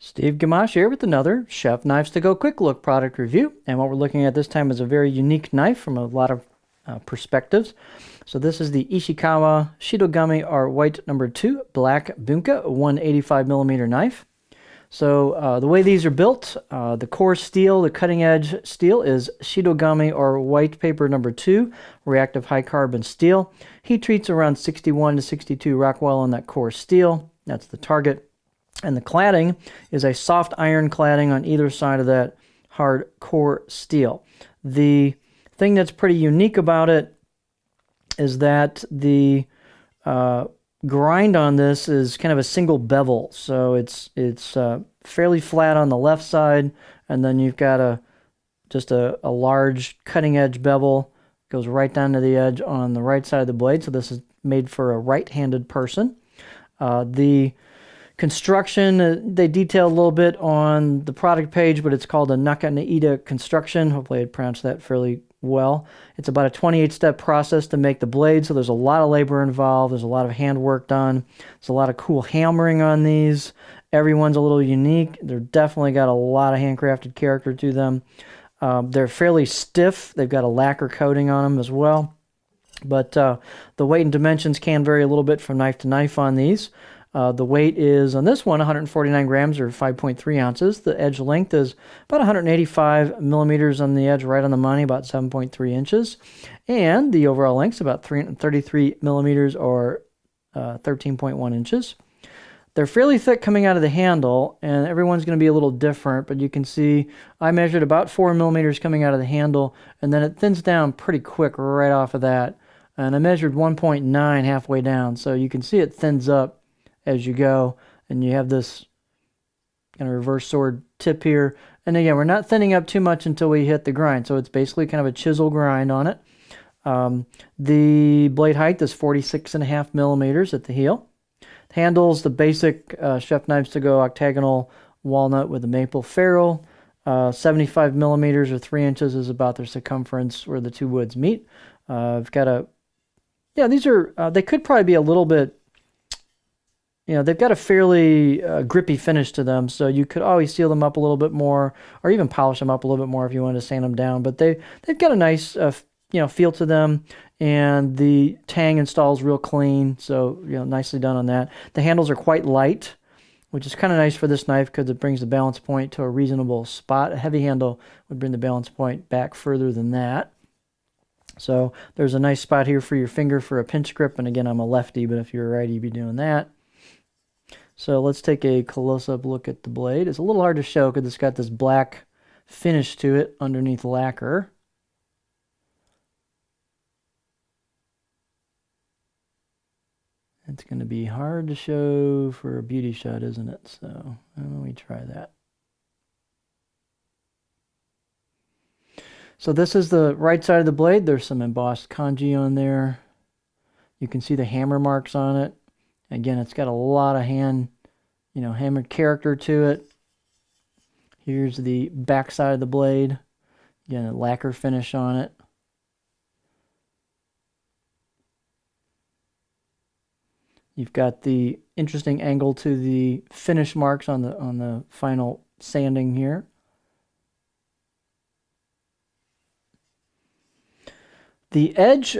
Steve Gamache here with another Chef Knives to Go Quick Look product review. And what we're looking at this time is a very unique knife from a lot of perspectives. So this is the Ishikawa Shidogami R White No. 2 Black Bunka 185 millimeter knife. So the way these are built, the core steel, the cutting edge steel is Shidogami or White Paper No. 2 reactive high carbon steel. Heat treats around 61 to 62 Rockwell on that core steel. That's the target. And the cladding is a soft iron cladding on either side of that hard core steel. The thing that's pretty unique about it is that the grind on this is kind of a single bevel. So it's fairly flat on the left side, and then you've got just a large cutting edge bevel. Goes right down to the edge on the right side of the blade. So this is made for a right-handed person. The construction, they detail a little bit on the product page, but it's called a Nakanaida construction. Hopefully I pronounced that fairly well. It's about a 28-step process to make the blade, so there's a lot of labor involved. There's a lot of handwork done. There's a lot of cool hammering on these. Everyone's a little unique. They're definitely got a lot of handcrafted character to them. They're fairly stiff. They've got a lacquer coating on them as well. But the weight and dimensions can vary a little bit from knife to knife on these. The weight is, on this one, 149 grams or 5.3 ounces. The edge length is about 185 millimeters on the edge, right on the money, about 7.3 inches. And the overall length is about 333 millimeters or 13.1 inches. They're fairly thick coming out of the handle, and everyone's going to be a little different, but you can see I measured about 4 millimeters coming out of the handle, and then it thins down pretty quick right off of that. And I measured 1.9 halfway down, so you can see it thins up as you go, and you have this kind of reverse sword tip here. And again, we're not thinning up too much until we hit the grind, so it's basically kind of a chisel grind on it. The blade height is 46.5 millimeters at the heel. Handles, the basic Chef Knives to Go octagonal walnut with a maple ferrule. 75 millimeters or 3 inches is about their circumference where the two woods meet. I've got a, yeah, these are, they could probably be a little bit, you know, they've got a fairly grippy finish to them, so you could always seal them up a little bit more, or even polish them up a little bit more if you wanted to sand them down. But they've got a nice, feel to them, and the tang installs real clean, so nicely done on that. The handles are quite light, which is kind of nice for this knife because it brings the balance point to a reasonable spot. A heavy handle would bring the balance point back further than that. So there's a nice spot here for your finger for a pinch grip, and again, I'm a lefty, but if you're a righty, you'd be doing that. So let's take a close-up look at the blade. It's a little hard to show because it's got this black finish to it underneath lacquer. It's going to be hard to show for a beauty shot, isn't it? So let me try that. So this is the right side of the blade. There's some embossed kanji on there. You can see the hammer marks on it. Again, it's got a lot of hammered character to it. Here's the back side of the blade. Again, a lacquer finish on it. You've got the interesting angle to the finish marks on the final sanding here. The edge,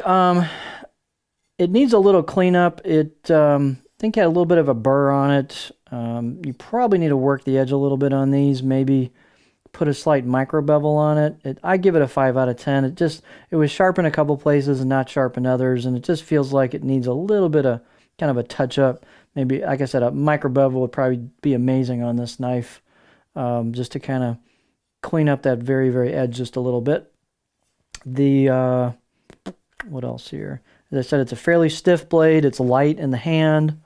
it needs a little cleanup. I think it had a little bit of a burr on it. You probably need to work the edge a little bit on these. Maybe put a slight micro bevel on it. I give it a 5 out of 10. It was sharp in a couple places and not sharp in others, and it just feels like it needs a little bit of kind of a touch up. Maybe, like I said, a micro bevel would probably be amazing on this knife, just to kind of clean up that very, very edge just a little bit. What else here? As I said, it's a fairly stiff blade. It's light in the hand.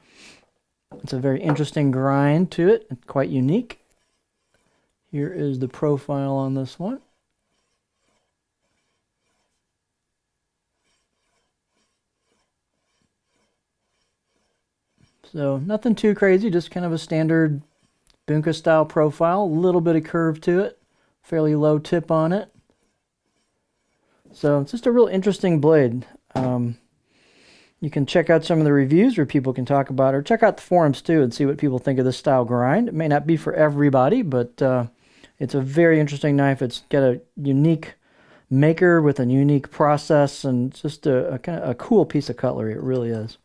It's a very interesting grind to it. It's quite unique. Here is the profile on this one. So nothing too crazy, just kind of a standard Bunka style profile. A little bit of curve to it. Fairly low tip on it. So it's just a real interesting blade. You can check out some of the reviews where people can talk about it, or check out the forums too and see what people think of this style grind. It may not be for everybody, but it's a very interesting knife. It's got a unique maker with a unique process, and just a kind of a cool piece of cutlery. It really is.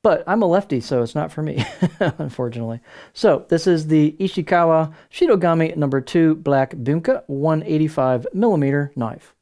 But I'm a lefty, so it's not for me, unfortunately. So this is the Ishikawa Shidogami No. 2 Black Bunka 185mm knife.